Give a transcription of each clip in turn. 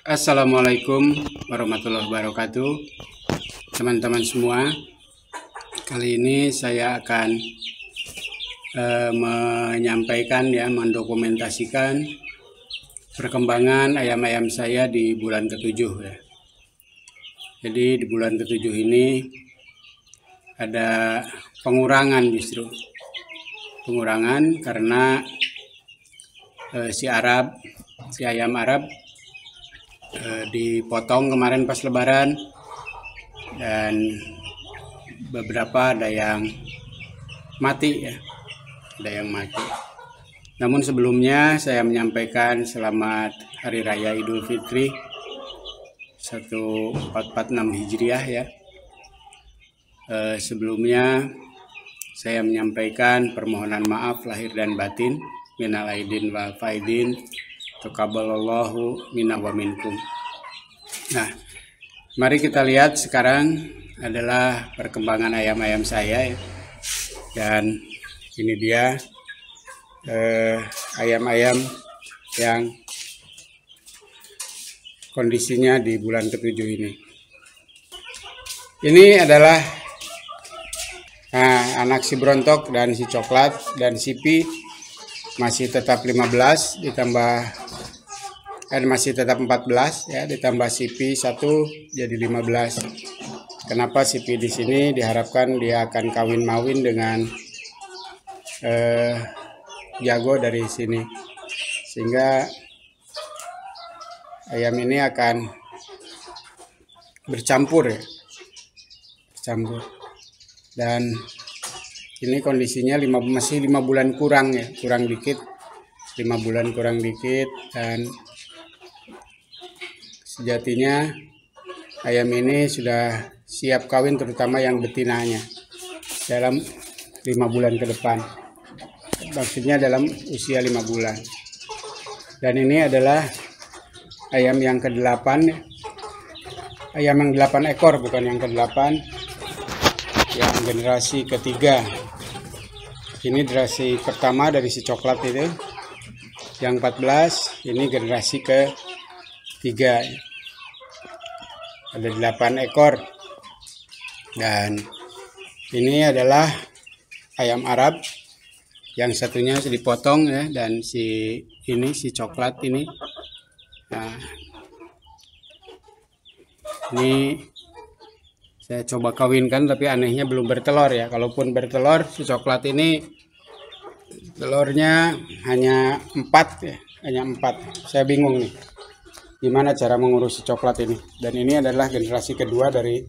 Assalamualaikum warahmatullahi wabarakatuh, teman-teman semua. Kali ini saya akan menyampaikan mendokumentasikan perkembangan ayam-ayam saya di bulan ke-7 ya. Jadi di bulan ke-7 ini ada pengurangan, justru pengurangan karena si ayam Arab dipotong kemarin pas lebaran, dan beberapa ada yang mati ya, ada yang mati. Namun sebelumnya saya menyampaikan selamat Hari Raya Idul Fitri 1446 Hijriah ya. Sebelumnya saya menyampaikan permohonan maaf lahir dan batin, minal aidin wal faidin, taqabbalallahu minna wa minkum. Nah, mari kita lihat sekarang adalah perkembangan ayam-ayam saya ya. Dan ini dia ayam-ayam yang kondisinya di bulan ke-7 ini. Ini adalah anak si Brontok dan si Coklat, dan si Pi masih tetap 15 ditambah masih tetap 14 ya, ditambah si Pi 1 jadi 15. Kenapa si Pi di sini diharapkan dia akan kawin mawin dengan jago dari sini, sehingga ayam ini akan bercampur ya, bercampur. Dan ini kondisinya masih 5 bulan kurang ya, kurang dikit, 5 bulan kurang dikit. Dan sejatinya ayam ini sudah siap kawin, terutama yang betinanya, dalam 5 bulan ke depan. Maksudnya dalam usia 5 bulan. Dan ini adalah ayam yang ke-8 ya. Ayam yang 8 ekor, bukan yang ke-8, yang generasi ketiga. Ini generasi pertama dari si Coklat itu, yang 14. Ini generasi ke-3. Ada 8 ekor. Dan ini adalah ayam Arab, yang satunya dipotong ya, dan si Coklat ini. Nah, ini saya coba kawinkan, tapi anehnya belum bertelur ya. Kalaupun bertelur, si Coklat ini telurnya hanya 4 ya, hanya 4. Saya bingung nih gimana cara mengurus si Coklat ini. Dan ini adalah generasi kedua dari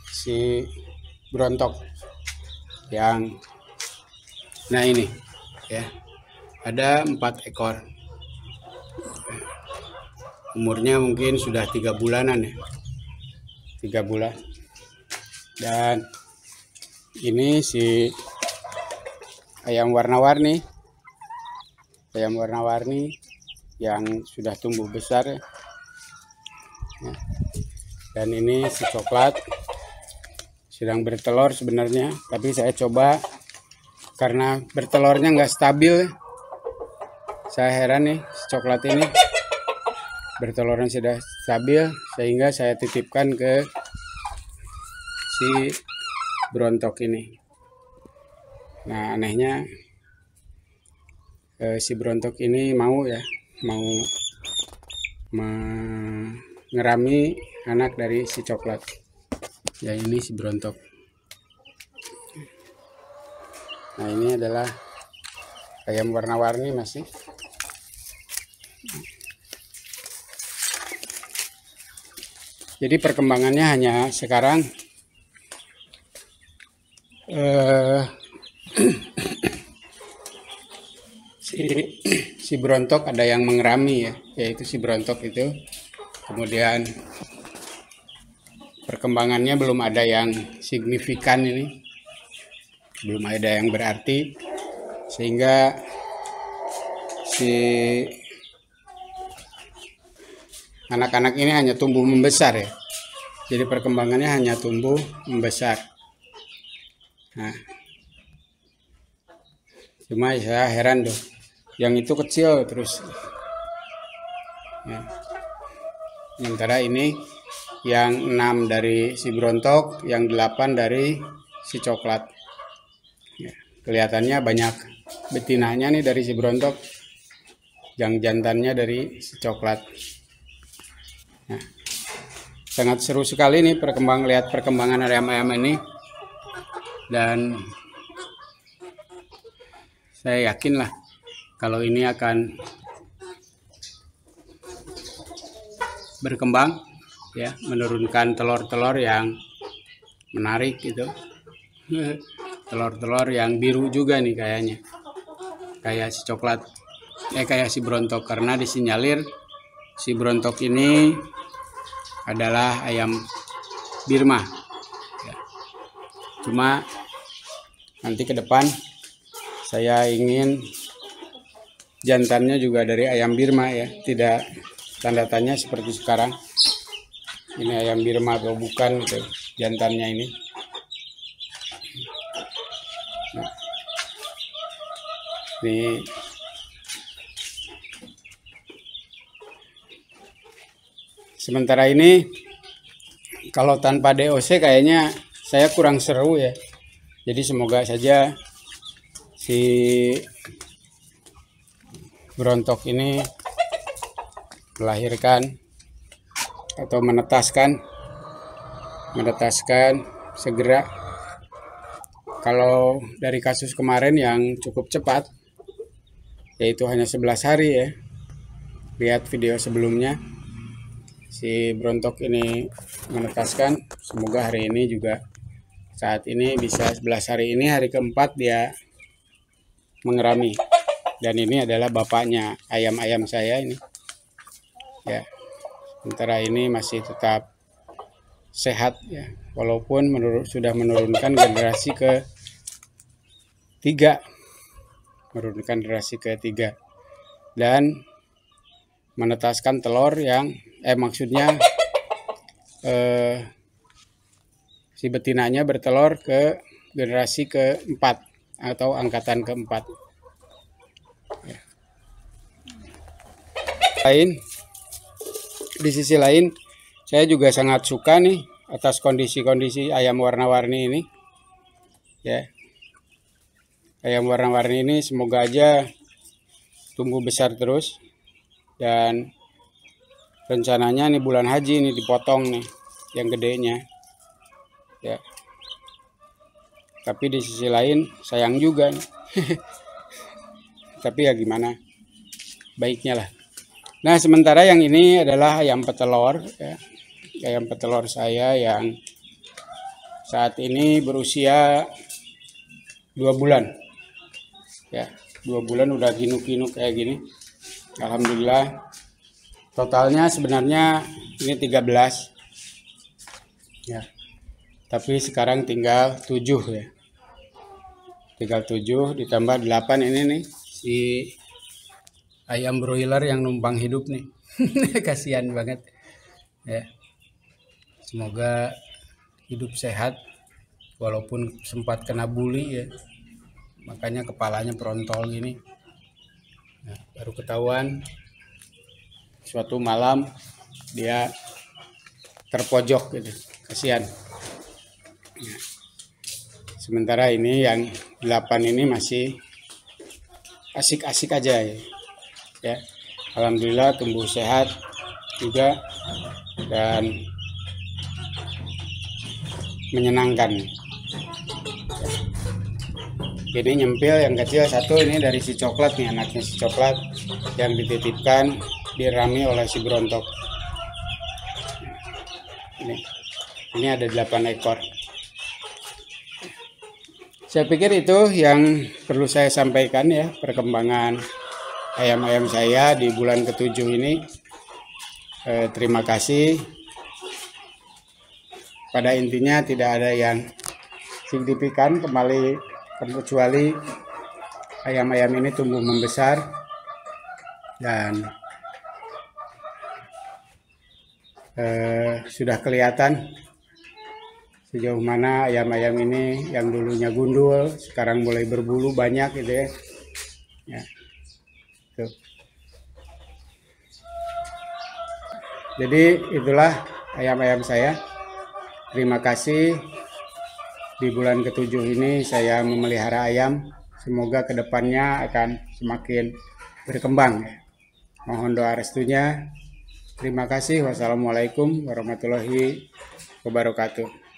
si Brontok yang, nah ini ya, ada 4 ekor. Umurnya mungkin sudah 3 bulanan ya, 3 bulan. Dan ini si ayam warna-warni, yang sudah tumbuh besar ya. Dan ini si Coklat sedang bertelur sebenarnya, tapi saya coba karena bertelurnya nggak stabil. Saya heran nih, si Coklat ini bertelurnya sudah stabil, sehingga saya titipkan ke si Brontok ini. Nah, anehnya si Brontok ini mau mengerami anak dari si Coklat. Ya, ini si Brontok. Nah, ini adalah ayam warna-warni masih. Jadi perkembangannya hanya sekarang si Brontok ada yang mengerami ya, yaitu si Brontok itu. Kemudian perkembangannya belum ada yang signifikan, ini belum ada yang berarti, sehingga si anak-anak ini hanya tumbuh membesar ya. Jadi perkembangannya hanya tumbuh membesar. Nah, cuma saya heran tuh, yang itu kecil terus ya. Sementara ini yang 6 dari si Brontok, yang 8 dari si Coklat. Ya, kelihatannya banyak betinanya nih dari si Brontok, yang jantannya dari si Coklat. Nah, sangat seru sekali nih lihat perkembangan ayam-ayam ini, dan saya yakin lah kalau ini akan berkembang, ya, menurunkan telur-telur yang menarik gitu. Telur-telur yang biru juga nih kayaknya, kayak si Coklat, kayak si Brontok, karena disinyalir si Brontok ini adalah ayam Birma, ya. Cuma nanti ke depan saya ingin jantannya juga dari ayam Birma, ya, tidak tanda tanya seperti sekarang ini ayam Birma atau bukan gitu, jantannya ini. Nah, ini sementara ini kalau tanpa DOC kayaknya saya kurang seru, ya. Jadi semoga saja si Brontok ini melahirkan atau menetaskan segera. Kalau dari kasus kemarin yang cukup cepat, yaitu hanya 11 hari, ya. Lihat video sebelumnya, si Brontok ini menetaskan. Semoga hari ini juga, saat ini bisa 11 hari ini, hari keempat dia mengerami. Dan ini adalah bapaknya ayam-ayam saya ini, ya. Sementara ini masih tetap sehat, ya, walaupun sudah menurunkan generasi ketiga, dan menetaskan telur yang maksudnya si betinanya bertelur ke generasi keempat atau angkatan keempat, ya. Di sisi lain, saya juga sangat suka nih atas kondisi-kondisi ayam warna-warni ini, ya. Ayam warna-warni ini semoga aja tumbuh besar terus, dan rencananya nih bulan haji ini dipotong nih yang gedenya, ya. Tapi di sisi lain sayang juga nih. Tapi ya gimana, baiknya lah. Nah, sementara yang ini adalah ayam petelur, ya. Ayam petelur saya yang saat ini berusia 2 bulan, ya. 2 bulan udah ginuk-ginuk kayak gini. Alhamdulillah. Totalnya sebenarnya ini 13, ya. Tapi sekarang tinggal 7, ya. Tinggal 7 ditambah 8 ini nih si ayam broiler yang numpang hidup nih. Kasihan banget, ya. Semoga hidup sehat walaupun sempat kena bully, ya. Makanya kepalanya berontol gini. Nah, baru ketahuan suatu malam dia terpojok gitu. Kasihan. Nah, sementara ini yang 8 ini masih asik-asik aja, ya. Ya, alhamdulillah tumbuh sehat juga dan menyenangkan. Ini nyempil yang kecil satu ini dari si Coklat nih, anaknya si Coklat yang dititipkan dirami oleh si Brontok. Ini ada 8 ekor. Saya pikir itu yang perlu saya sampaikan, ya, perkembangan ayam-ayam saya di bulan ke-7 ini. Terima kasih. Pada intinya tidak ada yang signifikan, kecuali ayam-ayam ini tumbuh membesar dan sudah kelihatan sejauh mana ayam-ayam ini yang dulunya gundul sekarang mulai berbulu banyak gitu, ya. Ya. Tuh. Jadi itulah ayam-ayam saya. Terima kasih. Di bulan ke-7 ini saya memelihara ayam. Semoga kedepannya akan semakin berkembang. Mohon doa restunya. Terima kasih. Wassalamualaikum warahmatullahi wabarakatuh.